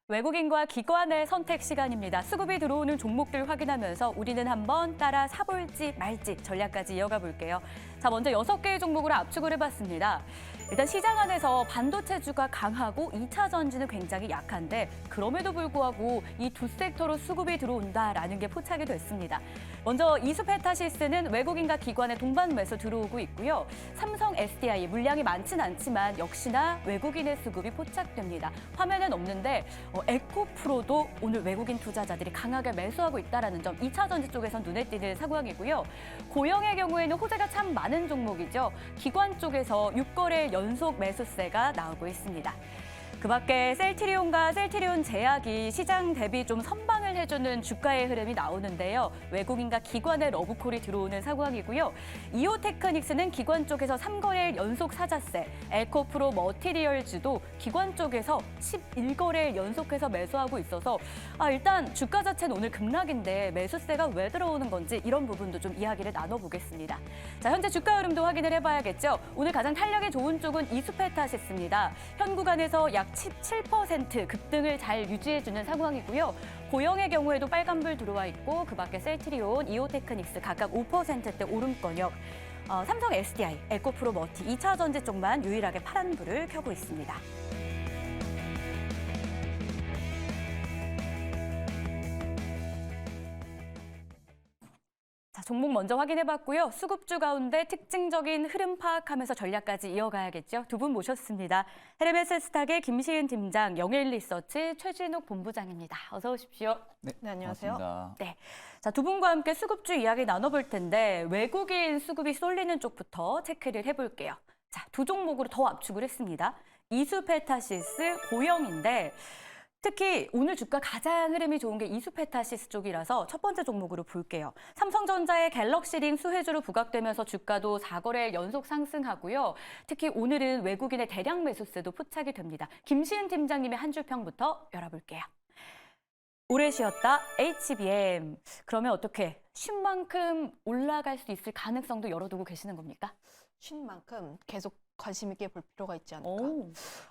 외국인과 기관의 선택 시간입니다. 수급이 들어오는 종목들 확인하면서 우리는 한번 따라 사볼지 말지 전략까지 이어가 볼게요. 자, 먼저 6개의 종목으로 압축을 해봤습니다. 일단 시장 안에서 반도체주가 강하고 2차 전지는 굉장히 약한데 그럼에도 불구하고 이 두 섹터로 수급이 들어온다라는 게 포착이 됐습니다. 먼저 이수페타시스는 외국인과 기관의 동반 매수 들어오고 있고요. 삼성 SDI 물량이 많진 않지만 역시나 외국인의 수급이 포착됩니다. 화면엔 없는데 에코프로도 오늘 외국인 투자자들이 강하게 매수하고 있다는 점 2차 전지 쪽에선 눈에 띄는 상황이고요. 고영의 경우에는 호재가 참 많은 종목이죠. 기관 쪽에서 6거래 연속 매수세가 나오고 있습니다. 그밖에 셀트리온과 셀트리온 제약이 시장 대비 좀 선방을 해주는 주가의 흐름이 나오는데요. 외국인과 기관의 러브콜이 들어오는 상황이고요. 이오테크닉스는 기관 쪽에서 3거래일 연속 사자세, 에코프로 머티리얼즈도 기관 쪽에서 11거래일 연속해서 매수하고 있어서 일단 주가 자체는 오늘 급락인데 매수세가 왜 들어오는 건지 이런 부분도 좀 이야기를 나눠보겠습니다. 자, 현재 주가 흐름도 확인을 해봐야겠죠. 오늘 가장 탄력이 좋은 쪽은 이수페타시스입니다. 현 구간에서 약 17% 급등을 잘 유지해주는 상황이고요. 고영의 경우에도 빨간불 들어와 있고 그밖에 셀트리온, 이오테크닉스 각각 5%대 오름권역, 삼성 SDI, 에코프로 머티, 2차 전지 쪽만 유일하게 파란불을 켜고 있습니다. 자, 종목 먼저 확인해봤고요. 수급주 가운데 특징적인 흐름 파악하면서 전략까지 이어가야겠죠. 두 분 모셨습니다. 헤르메스 스탁의 김시은 팀장, 영일리서치 최진욱 본부장입니다. 어서 오십시오. 네, 안녕하세요. 반갑습니다. 네, 자, 두 분과 함께 수급주 이야기 나눠볼 텐데 외국인 수급이 쏠리는 쪽부터 체크를 해볼게요. 자, 두 종목으로 더 압축을 했습니다. 이수페타시스, 고영인데 특히 오늘 주가 가장 흐름이 좋은 게 이수페타시스 쪽이라서 첫 번째 종목으로 볼게요. 삼성전자의 갤럭시링 수혜주로 부각되면서 주가도 4거래일 연속 상승하고요. 특히 오늘은 외국인의 대량 매수세도 포착이 됩니다. 김시은 팀장님의 한 줄 평부터 열어볼게요. 오래 쉬었다 HBM. 그러면 어떻게 쉰 만큼 올라갈 수 있을 가능성도 열어두고 계시는 겁니까? 쉰 만큼 계속 관심 있게 볼 필요가 있지 않을까.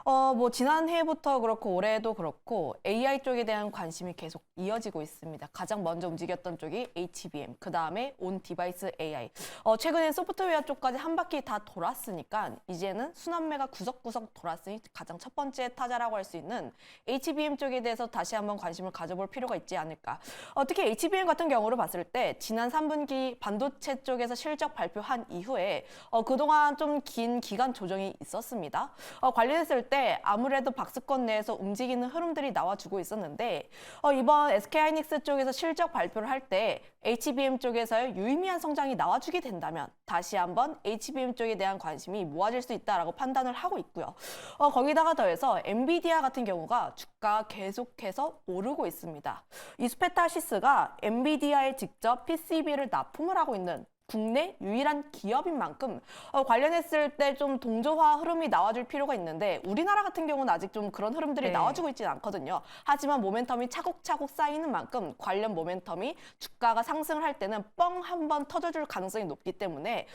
오. 뭐 지난해부터 그렇고 올해도 그렇고 AI 쪽에 대한 관심이 계속 이어지고 있습니다. 가장 먼저 움직였던 쪽이 HBM, 그 다음에 온 디바이스 AI. 최근에 소프트웨어 쪽까지 한 바퀴 다 돌았으니까 이제는 순환매가 구석구석 돌았으니 가장 첫 번째 타자라고 할 수 있는 HBM 쪽에 대해서 다시 한번 관심을 가져볼 필요가 있지 않을까. 특히 HBM 같은 경우로 봤을 때 지난 3분기 반도체 쪽에서 실적 발표한 이후에 그동안 좀 긴 기간 조정이 있었습니다. 관련했을 때 아무래도 박스권 내에서 움직이는 흐름들이 나와주고 있었는데 이번 SK하이닉스 쪽에서 실적 발표를 할 때 HBM 쪽에서의 유의미한 성장이 나와주게 된다면 다시 한번 HBM 쪽에 대한 관심이 모아질 수 있다라고 판단을 하고 있고요. 거기다가 더해서 엔비디아 같은 경우가 주가가 계속해서 오르고 있습니다. 이수페타시스가 엔비디아에 직접 PCB를 납품을 하고 있는 국내 유일한 기업인 만큼 관련했을 때 좀 동조화 흐름이 나와줄 필요가 있는데 우리나라 같은 경우는 아직 좀 그런 흐름들이 나와주고 있지는 않거든요. 하지만 모멘텀이 차곡차곡 쌓이는 만큼 관련 모멘텀이 주가가 상승을 할 때는 뻥 한 번 터져줄 가능성이 높기 때문에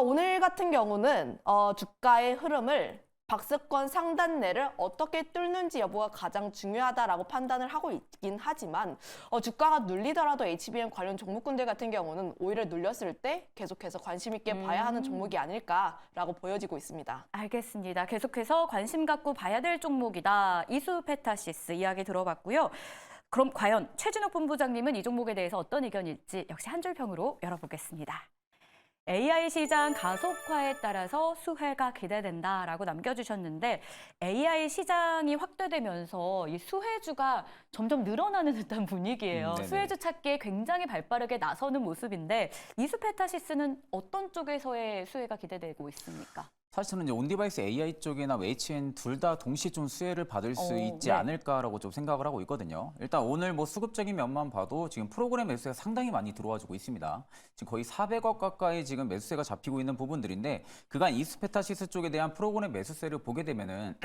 오늘 같은 경우는 주가의 흐름을 박스권 상단내를 어떻게 뚫는지 여부가 가장 중요하다라고 판단을 하고 있긴 하지만 주가가 눌리더라도 HBM 관련 종목군들 같은 경우는 오히려 눌렸을 때 계속해서 관심 있게 봐야 하는 종목이 아닐까라고 보여지고 있습니다. 알겠습니다. 계속해서 관심 갖고 봐야 될 종목이다. 이수페타시스 이야기 들어봤고요. 그럼 과연 최진욱 본부장님은 이 종목에 대해서 어떤 의견일지 역시 한 줄 평으로 열어보겠습니다. AI 시장 가속화에 따라서 수혜가 기대된다라고 남겨주셨는데 AI 시장이 확대되면서 이 수혜주가 점점 늘어나는 듯한 분위기예요. 수혜주 찾기에 굉장히 발빠르게 나서는 모습인데 이수페타시스는 어떤 쪽에서의 수혜가 기대되고 있습니까? 사실은 이제 온디바이스 AI 쪽이나 HN 둘 다 동시에 좀 수혜를 받을 수 있지 않을까라고 좀 생각을 하고 있거든요. 일단 오늘 뭐 수급적인 면만 봐도 지금 프로그램 매수세가 상당히 많이 들어와주고 있습니다. 지금 거의 400억 가까이 지금 매수세가 잡히고 있는 부분들인데 그간 이수페타시스 쪽에 대한 프로그램 매수세를 보게 되면은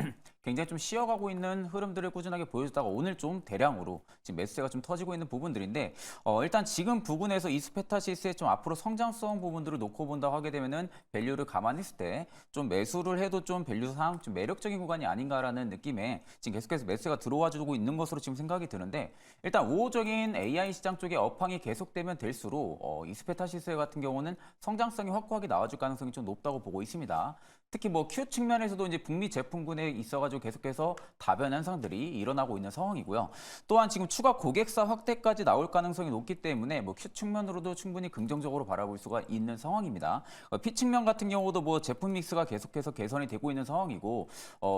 굉장히 좀 쉬어가고 있는 흐름들을 꾸준하게 보여주다가 오늘 좀 대량으로 지금 매수세가 좀 터지고 있는 부분들인데 일단 지금 부근에서 이수페타시스의 좀 앞으로 성장성 부분들을 놓고 본다고 하게 되면은 밸류를 감안했을 때 좀 좀 매수를 해도 좀 밸류상 좀 매력적인 구간이 아닌가라는 느낌에 지금 계속해서 매수가 들어와주고 있는 것으로 지금 생각이 드는데 일단 우호적인 AI 시장 쪽의 업황이 계속되면 될수록 이스페타시스 같은 경우는 성장성이 확고하게 나와줄 가능성이 좀 높다고 보고 있습니다. 특히 뭐 Q 측면에서도 이제 북미 제품군에 있어가지고 계속해서 다변 현상들이 일어나고 있는 상황이고요. 또한 지금 추가 고객사 확대까지 나올 가능성이 높기 때문에 뭐 Q 측면으로도 충분히 긍정적으로 바라볼 수가 있는 상황입니다. P 측면 같은 경우도 뭐 제품 믹스가 계속해서 개선이 되고 있는 상황이고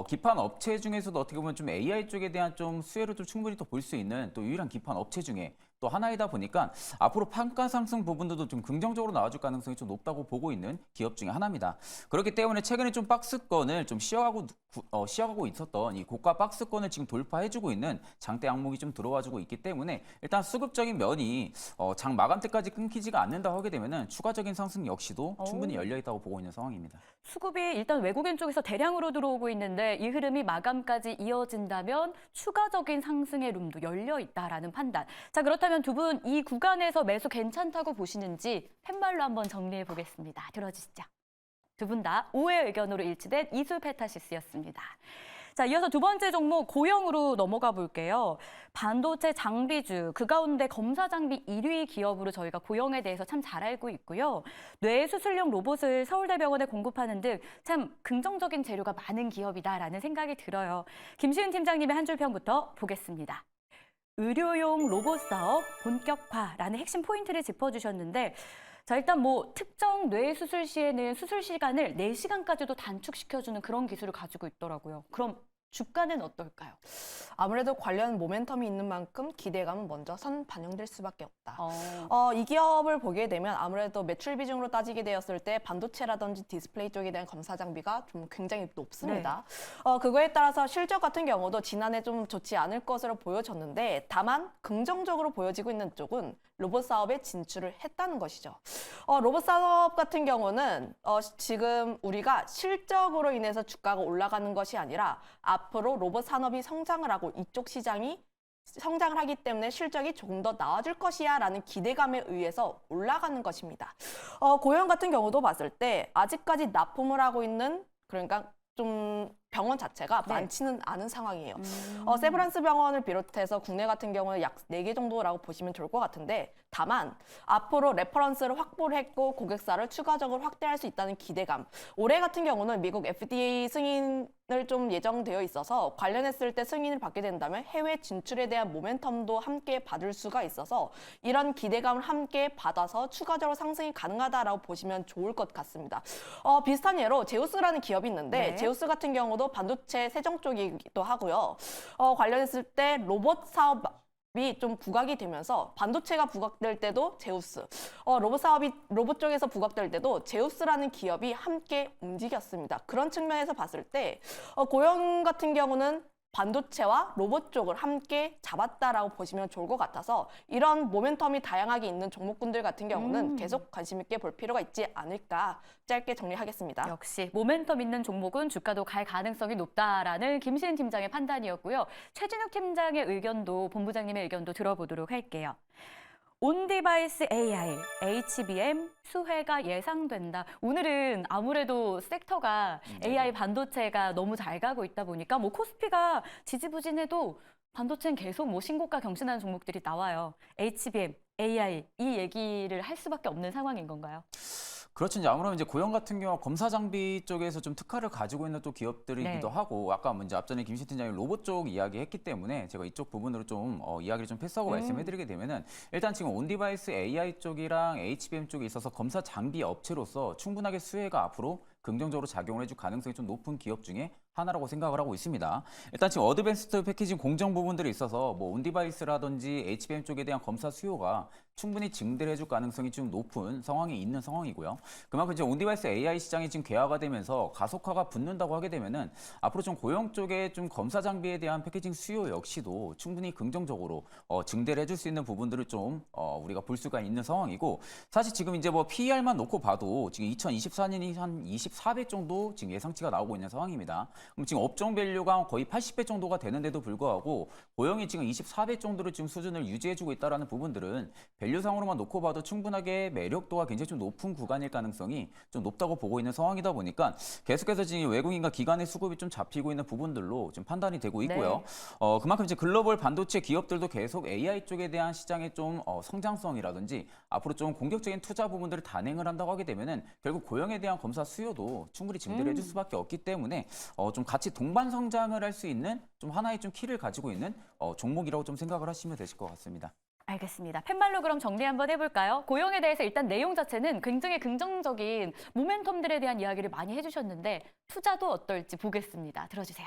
기판 업체 중에서도 어떻게 보면 좀 AI 쪽에 대한 좀 수혜를 좀 충분히 또 볼 수 있는 또 유일한 기판 업체 중에 또 하나이다 보니까 앞으로 판가 상승 부분들도 좀 긍정적으로 나와줄 가능성이 좀 높다고 보고 있는 기업 중에 하나입니다. 그렇기 때문에 최근에 좀 박스권을 좀 쉬어가고 있었던 이 고가 박스권을 지금 돌파해주고 있는 장대 항목이 좀 들어와주고 있기 때문에 일단 수급적인 면이 장 마감 때까지 끊기지가 않는다 하게 되면은 추가적인 상승 역시도 충분히 열려 있다고 보고 있는 상황입니다. 수급이 일단 외국인 쪽에서 대량으로 들어오고 있는데 이 흐름이 마감까지 이어진다면 추가적인 상승의 룸도 열려 있다라는 판단. 자, 그렇다면 두 분 이 구간에서 매수 괜찮다고 보시는지 팻말로 한번 정리해 보겠습니다. 들어주시죠. 두 분 다 오해 의견으로 일치된 이수페타시스였습니다. 자, 이어서 두 번째 종목 고영으로 넘어가 볼게요. 반도체 장비주, 그 가운데 검사 장비 1위 기업으로 저희가 고영에 대해서 참 잘 알고 있고요. 뇌 수술용 로봇을 서울대병원에 공급하는 등 참 긍정적인 재료가 많은 기업이다라는 생각이 들어요. 김시은 팀장님의 한 줄 평부터 보겠습니다. 의료용 로봇 사업 본격화라는 핵심 포인트를 짚어주셨는데 자, 일단 뭐 특정 뇌 수술 시에는 수술 시간을 4시간까지도 단축시켜주는 그런 기술을 가지고 있더라고요. 그럼 주가는 어떨까요? 아무래도 관련 모멘텀이 있는 만큼 기대감은 먼저 선 반영될 수밖에 없다. 어. 이 기업을 보게 되면 아무래도 매출 비중으로 따지게 되었을 때 반도체라든지 디스플레이 쪽에 대한 검사 장비가 좀 굉장히 높습니다. 그거에 따라서 실적 같은 경우도 지난해 좀 좋지 않을 것으로 보여졌는데 다만 긍정적으로 보여지고 있는 쪽은 로봇 사업에 진출을 했다는 것이죠. 로봇 사업 같은 경우는 지금 우리가 실적으로 인해서 주가가 올라가는 것이 아니라 앞으로 로봇 산업이 성장을 하고 이쪽 시장이 성장을 하기 때문에 실적이 조금 더 나아질 것이야 라는 기대감에 의해서 올라가는 것입니다. 고영 같은 경우도 봤을 때 아직까지 납품을 하고 있는 그러니까 좀 병원 자체가 많지는 않은 상황이에요. 세브란스 병원을 비롯해서 국내 같은 경우는 약 4개 정도라고 보시면 좋을 것 같은데 다만 앞으로 레퍼런스를 확보를 했고 고객사를 추가적으로 확대할 수 있다는 기대감. 올해 같은 경우는 미국 FDA 승인을 좀 예정되어 있어서 관련했을 때 승인을 받게 된다면 해외 진출에 대한 모멘텀도 함께 받을 수가 있어서 이런 기대감을 함께 받아서 추가적으로 상승이 가능하다라고 보시면 좋을 것 같습니다. 비슷한 예로 제우스라는 기업이 있는데 제우스 같은 경우도 반도체 세정 쪽이기도 하고요. 관련했을 때 로봇 사업이 좀 부각이 되면서 반도체가 부각될 때도 제우스, 로봇 쪽에서 부각될 때도 제우스라는 기업이 함께 움직였습니다. 그런 측면에서 봤을 때 고영 같은 경우는 반도체와 로봇 쪽을 함께 잡았다라고 보시면 좋을 것 같아서 이런 모멘텀이 다양하게 있는 종목군들 같은 경우는 계속 관심 있게 볼 필요가 있지 않을까 짧게 정리하겠습니다. 역시 모멘텀 있는 종목은 주가도 갈 가능성이 높다라는 김시은 팀장의 판단이었고요. 최진욱 팀장의 의견도 본부장님의 의견도 들어보도록 할게요. 온디바이스 AI, HBM 수혜가 예상된다. 오늘은 아무래도 섹터가 AI 반도체가 너무 잘 가고 있다 보니까 뭐 코스피가 지지부진해도 반도체는 계속 뭐 신고가 경신하는 종목들이 나와요. HBM, AI 이 얘기를 할 수밖에 없는 상황인 건가요? 그렇죠. 이제 아무래도 이제 고영 같은 경우 검사 장비 쪽에서 좀 특화를 가지고 있는 또 기업들이기도 하고 아까 먼저 앞전에 김시 팀장이 로봇 쪽 이야기했기 때문에 제가 이쪽 부분으로 좀 이야기를 좀 패스하고 말씀해드리게 되면은 일단 지금 온디바이스 AI 쪽이랑 HBM 쪽에 있어서 검사 장비 업체로서 충분하게 수혜가 앞으로 긍정적으로 작용을 해줄 가능성이 좀 높은 기업 중에 하나라고 생각을 하고 있습니다. 일단 지금 어드밴스드 패키징 공정 부분들이 있어서 뭐 온디바이스라든지 HBM 쪽에 대한 검사 수요가 충분히 증대를 해줄 가능성이 좀 높은 상황이 있는 상황이고요. 그만큼 이제 온디바이스 AI 시장이 지금 개화가 되면서 가속화가 붙는다고 하게 되면은 앞으로 좀 고용 쪽에 좀 검사 장비에 대한 패키징 수요 역시도 충분히 긍정적으로 증대를 해줄 수 있는 부분들을 좀 우리가 볼 수가 있는 상황이고 사실 지금 이제 뭐 PER만 놓고 봐도 지금 2024년이 한 24배 정도 지금 예상치가 나오고 있는 상황입니다. 그럼 지금 업종 밸류가 거의 80배 정도가 되는데도 불구하고 고용이 지금 24배 정도로 지금 수준을 유지해주고 있다라는 부분들은 밸류상으로만 놓고 봐도 충분하게 매력도가 굉장히 좀 높은 구간일 가능성이 좀 높다고 보고 있는 상황이다 보니까 계속해서 지금 외국인과 기관의 수급이 좀 잡히고 있는 부분들로 좀 판단이 되고 있고요. 네. 그만큼 이제 글로벌 반도체 기업들도 계속 AI 쪽에 대한 시장의 좀 성장성이라든지 앞으로 좀 공격적인 투자 부분들을 단행을 한다고 하게 되면은 결국 고용에 대한 검사 수요도 충분히 증대를 해줄 수밖에 없기 때문에 좀 같이 동반 성장을 할 수 있는 좀 하나의 좀 키를 가지고 있는 종목이라고 좀 생각을 하시면 되실 것 같습니다. 알겠습니다. 팻말로 그럼 정리 한번 해볼까요? 고용에 대해서 일단 내용 자체는 굉장히 긍정적인 모멘텀들에 대한 이야기를 많이 해주셨는데 투자도 어떨지 보겠습니다. 들어주세요.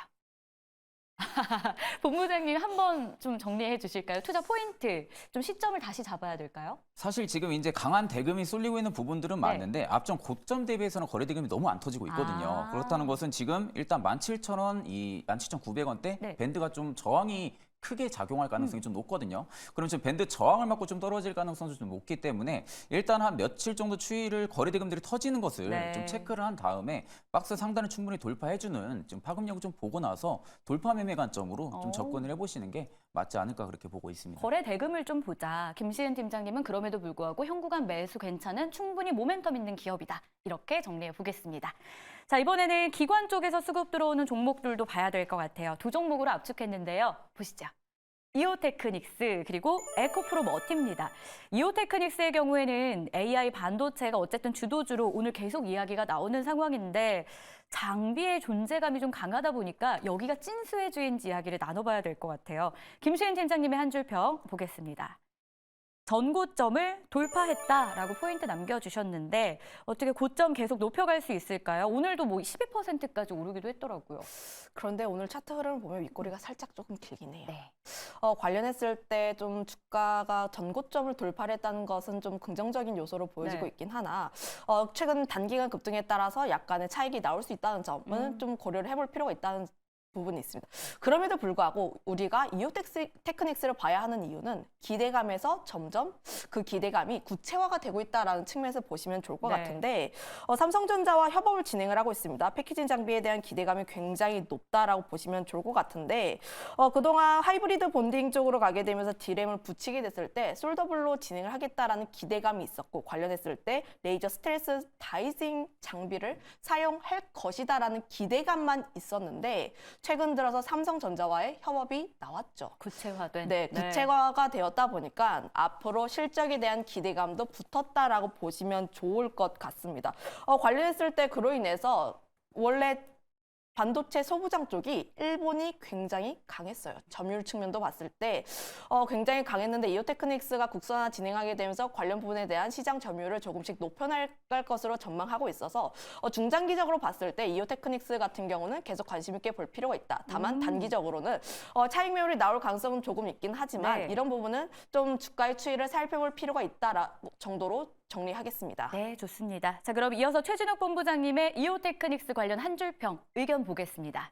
본부장님 한번 좀 정리해 주실까요? 투자 포인트, 좀 시점을 다시 잡아야 될까요? 사실 지금 이제 강한 대금이 쏠리고 있는 부분들은 많은데 앞전 고점 대비해서는 거래 대금이 너무 안 터지고 있거든요. 그렇다는 것은 지금 일단 17,000원, 17,900원대 네. 밴드가 좀 저항이 크게 작용할 가능성이 좀 높거든요. 그럼 지금 밴드 저항을 맞고 좀 떨어질 가능성도 좀 높기 때문에 일단 한 며칠 정도 추이를 거래 대금들이 터지는 것을 네. 좀 체크를 한 다음에 박스 상단을 충분히 돌파해주는 지금 파급력을 좀 보고 나서 돌파 매매 관점으로 좀 접근을 해보시는 게 맞지 않을까 그렇게 보고 있습니다. 거래 대금을 좀 보자. 김시은 팀장님은 그럼에도 불구하고 현구간 매수 괜찮은 충분히 모멘텀 있는 기업이다. 이렇게 정리해 보겠습니다. 자, 이번에는 기관 쪽에서 수급 들어오는 종목들도 봐야 될 것 같아요. 두 종목으로 압축했는데요. 보시죠. 이오테크닉스 그리고 에코프로 머티입니다. 이오테크닉스의 경우에는 AI 반도체가 어쨌든 주도주로 오늘 계속 이야기가 나오는 상황인데 장비의 존재감이 좀 강하다 보니까 여기가 찐수의 주인지 이야기를 나눠봐야 될 것 같아요. 김수인 팀장님의 한 줄 평 보겠습니다. 전고점을 돌파했다라고 포인트 남겨주셨는데 어떻게 고점 계속 높여갈 수 있을까요? 오늘도 뭐 12%까지 오르기도 했더라고요. 그런데 오늘 차트 흐름을 보면 윗꼬리가 살짝 조금 길긴 해요. 네. 관련했을 때 좀 주가가 전고점을 돌파를 했다는 것은 좀 긍정적인 요소로 보여지고 네. 있긴 하나 최근 단기간 급등에 따라서 약간의 차익이 나올 수 있다는 점은 좀 고려를 해볼 필요가 있다는 부분이 있습니다. 그럼에도 불구하고 우리가 이오테크닉스를 봐야 하는 이유는 기대감에서 점점 그 기대감이 구체화가 되고 있다는 측면에서 보시면 좋을 것 네. 같은데 삼성전자와 협업을 진행을 하고 있습니다. 패키징 장비에 대한 기대감이 굉장히 높다라고 보시면 좋을 것 같은데 그동안 하이브리드 본딩 쪽으로 가게 되면서 D램을 붙이게 됐을 때 솔더블로 진행을 하겠다라는 기대감이 있었고 관련했을 때 레이저 스텔스 다이징 장비를 사용할 것이다라는 기대감만 있었는데 최근 들어서 삼성전자와의 협업이 나왔죠. 구체화된. 네, 구체화가 되었다 보니까 앞으로 실적에 대한 기대감도 붙었다라고 보시면 좋을 것 같습니다. 관련했을 때 그로 인해서 원래 반도체 소부장 쪽이 일본이 굉장히 강했어요. 점유율 측면도 봤을 때 굉장히 강했는데 이오테크닉스가 국산화 진행하게 되면서 관련 부분에 대한 시장 점유율을 조금씩 높여나갈 것으로 전망하고 있어서 중장기적으로 봤을 때 이오테크닉스 같은 경우는 계속 관심 있게 볼 필요가 있다. 다만 단기적으로는 차익 매물이 나올 가능성은 조금 있긴 하지만 네. 이런 부분은 좀 주가의 추이를 살펴볼 필요가 있다 정도로 정리하겠습니다. 네, 좋습니다. 자, 그럼 이어서 최진욱 본부장님의 이오테크닉스 관련 한 줄 평 의견 보겠습니다.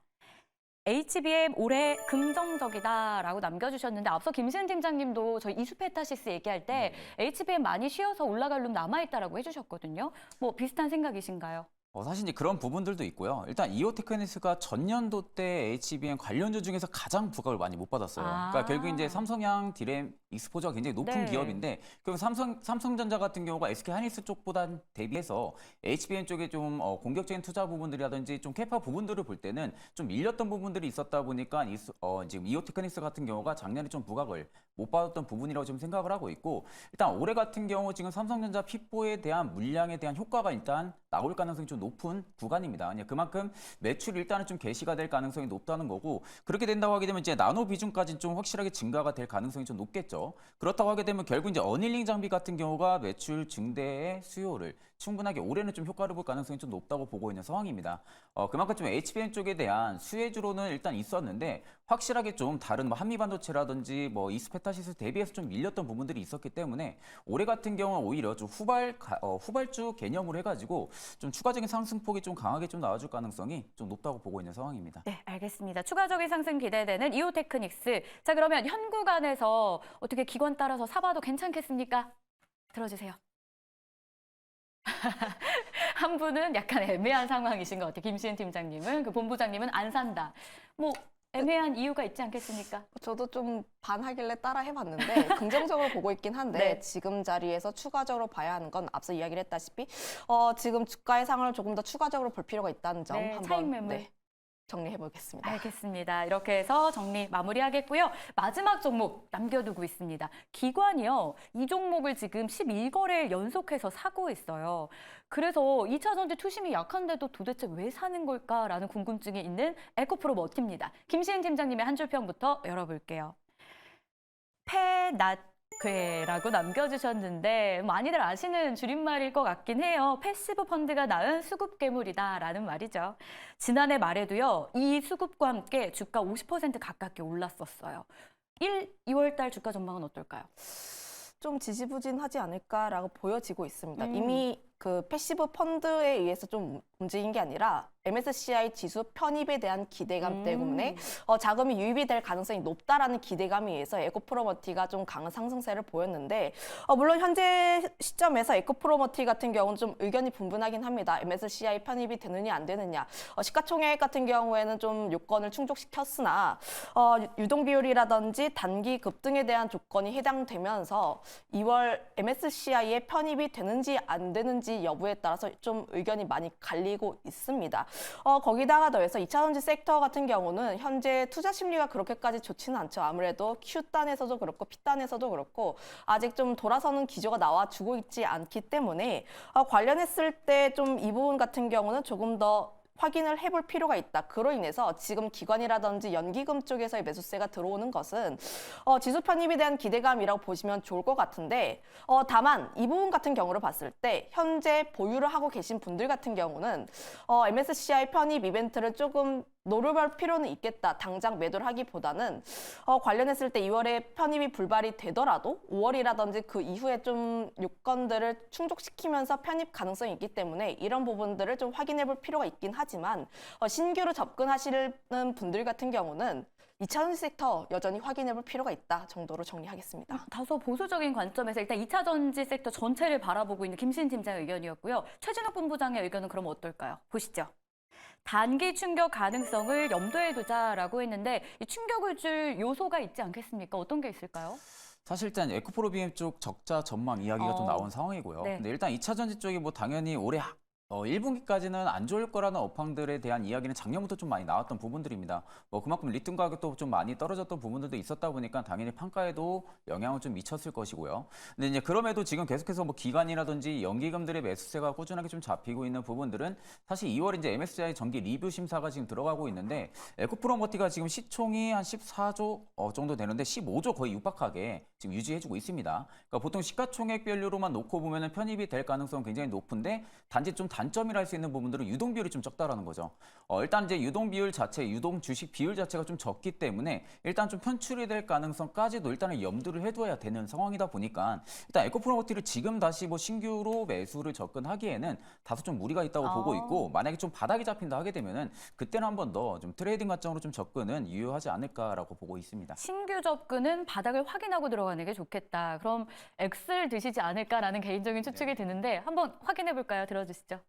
HBM 올해 긍정적이다라고 남겨주셨는데 앞서 김시은 팀장님도 저희 이수페타시스 얘기할 때 HBM 많이 쉬어서 올라갈 룸 남아있다라고 해주셨거든요. 뭐 비슷한 생각이신가요? 사실 이제 그런 부분들도 있고요. 일단 이오테크닉스가 전년도 때 HBM 관련주 중에서 가장 부각을 많이 못 받았어요. 그러니까 결국 이제 삼성향 디램 익스포저가 굉장히 높은 네. 기업인데 그리고 삼성전자 같은 경우가 SK 하이닉스 쪽보다 대비해서 HBM 쪽에 좀 공격적인 투자 부분들이라든지 좀 캐파 부분들을 볼 때는 좀 밀렸던 부분들이 있었다 보니까 지금 이오테크닉스 같은 경우가 작년에 좀 부각을 못 받았던 부분이라고 지금 생각을 하고 있고 일단 올해 같은 경우 지금 삼성전자 핏보에 대한 물량에 대한 효과가 일단 나올 가능성이 좀 높은 구간입니다. 그만큼 매출 일단은 좀 개시가 될 가능성이 높다는 거고 그렇게 된다고 하게 되면 이제 나노 비중까지 좀 확실하게 증가가 될 가능성이 좀 높겠죠. 그렇다고 하게 되면 결국 이제 어닐링 장비 같은 경우가 매출 증대의 수요를 충분하게 올해는 좀 효과를 볼 가능성이 좀 높다고 보고 있는 상황입니다. 그만큼 좀 HBM 쪽에 대한 수혜주로는 일단 있었는데 확실하게 좀 다른 뭐 한미반도체라든지 뭐 이스페타시스 대비해서 좀 밀렸던 부분들이 있었기 때문에 올해 같은 경우는 오히려 좀 후발주 개념으로 해가지고 좀 추가적인 상승폭이 좀 강하게 좀 나와줄 가능성이 좀 높다고 보고 있는 상황입니다. 네, 알겠습니다. 추가적인 상승 기대되는 이오테크닉스. 자, 그러면 현 구간에서 어떻게 기관 따라서 사봐도 괜찮겠습니까? 들어주세요. 한 분은 약간 애매한 상황이신 것 같아요. 김시은 팀장님은. 그 본부장님은 안 산다. 뭐 애매한 이유가 있지 않겠습니까? 저도 좀 반하길래 따라 해봤는데 긍정적으로 보고 있긴 한데 네. 지금 자리에서 추가적으로 봐야 하는 건 앞서 이야기를 했다시피 지금 주가의 상을 조금 더 추가적으로 볼 필요가 있다는 점 네, 한번 차익 매물. 정리해 보겠습니다. 알겠습니다. 이렇게 해서 정리 마무리하겠고요. 마지막 종목 남겨두고 있습니다. 기관이요. 이 종목을 지금 11거래일 연속해서 사고 있어요. 그래서 2차 전지 투심이 약한데도 도대체 왜 사는 걸까라는 궁금증이 있는 에코프로 머티입니다. 김시은 팀장님의 한 줄 평부터 열어볼게요. 패낫괴라고 남겨주셨는데 많이들 아시는 줄임말일 것 같긴 해요. 패시브 펀드가 낳은 수급 괴물이다라는 말이죠. 지난해 말에도요. 이 수급과 함께 주가 50% 가깝게 올랐었어요. 2월 달 주가 전망은 어떨까요? 좀 지지부진하지 않을까라고 보여지고 있습니다. 이미 그 패시브 펀드에 의해서 좀 움직인 게 아니라 MSCI 지수 편입에 대한 기대감 때문에 자금이 유입이 될 가능성이 높다라는 기대감에 의해서 에코프로머티가 좀 강한 상승세를 보였는데 물론 현재 시점에서 에코프로머티 같은 경우는 좀 의견이 분분하긴 합니다. MSCI 편입이 되느냐 안 되느냐. 시가총액 같은 경우에는 좀 요건을 충족시켰으나 유동 비율이라든지 단기 급등에 대한 조건이 해당되면서 2월 MSCI에 편입이 되는지 안 되는지 여부에 따라서 좀 의견이 많이 갈리고 있습니다. 거기다가 더해서 2차 전지 섹터 같은 경우는 현재 투자 심리가 그렇게까지 좋지는 않죠. 아무래도 Q단에서도 그렇고 P단에서도 그렇고 아직 좀 돌아서는 기조가 나와주고 있지 않기 때문에 관련했을 때 좀 이 부분 같은 경우는 조금 더 확인을 해볼 필요가 있다. 그로 인해서 지금 기관이라든지 연기금 쪽에서의 매수세가 들어오는 것은 지수 편입에 대한 기대감이라고 보시면 좋을 것 같은데 다만 이 부분 같은 경우를 봤을 때 현재 보유를 하고 계신 분들 같은 경우는 MSCI 편입 이벤트를 조금 노려볼 필요는 있겠다. 당장 매도를 하기보다는 관련했을 때 2월에 편입이 불발이 되더라도 5월이라든지 그 이후에 좀 요건들을 충족시키면서 편입 가능성이 있기 때문에 이런 부분들을 좀 확인해 볼 필요가 있긴 하지만 신규로 접근하시는 분들 같은 경우는 2차 전지 섹터 여전히 확인해 볼 필요가 있다 정도로 정리하겠습니다. 다소 보수적인 관점에서 일단 2차 전지 섹터 전체를 바라보고 있는 김시은 팀장의 의견이었고요. 최진욱 본부장의 의견은 그럼 어떨까요? 보시죠. 단기 충격 가능성을 염두에 두자라고 했는데 이 충격을 줄 요소가 있지 않겠습니까? 어떤 게 있을까요? 사실 일단 에코프로 BM 쪽 적자 전망 이야기가 좀 나온 상황이고요. 네. 근데 일단 2차 전지 쪽이 뭐 당연히 올해 1분기까지는 안 좋을 거라는 업황들에 대한 이야기는 작년부터 좀 많이 나왔던 부분들입니다. 뭐 그만큼 리튬 가격도 좀 많이 떨어졌던 부분들도 있었다 보니까 당연히 판가에도 영향을 좀 미쳤을 것이고요. 근데 이제 그럼에도 지금 계속해서 뭐 기관이라든지 연기금들의 매수세가 꾸준하게 좀 잡히고 있는 부분들은 사실 2월 이제 MSCI 정기 리뷰 심사가 지금 들어가고 있는데 에코프로머티가 지금 시총이 한 14조 정도 되는데 15조 거의 육박하게 지금 유지해주고 있습니다. 그러니까 보통 시가총액별로만 놓고 보면은 편입이 될 가능성 굉장히 높은데 단지 좀 단점이라 할 수 있는 부분들은 유동 비율이 좀 적다라는 거죠. 일단 이제 유동 비율 자체, 유동 주식 비율 자체가 좀 적기 때문에 일단 좀 편출이 될 가능성까지도 일단은 염두를 해둬야 되는 상황이다 보니까 일단 에코프로머티를 지금 다시 뭐 신규로 매수를 접근하기에는 다소 좀 무리가 있다고 보고 있고 만약에 좀 바닥이 잡힌다 하게 되면은 그때는 한 번 더 좀 트레이딩 관점으로 좀 접근은 유효하지 않을까라고 보고 있습니다. 신규 접근은 바닥을 확인하고 들어가는 게 좋겠다. 그럼 X를 드시지 않을까라는 개인적인 추측이 드는데 한번 확인해 볼까요? 들어주시죠.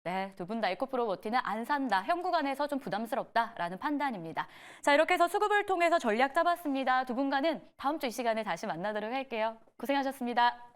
네, 두 분 다 에코프로 머티는 안 산다. 현 구간에서 좀 부담스럽다라는 판단입니다. 자, 이렇게 해서 수급을 통해서 전략 잡았습니다. 두 분과는 다음 주 이 시간에 다시 만나도록 할게요. 고생하셨습니다.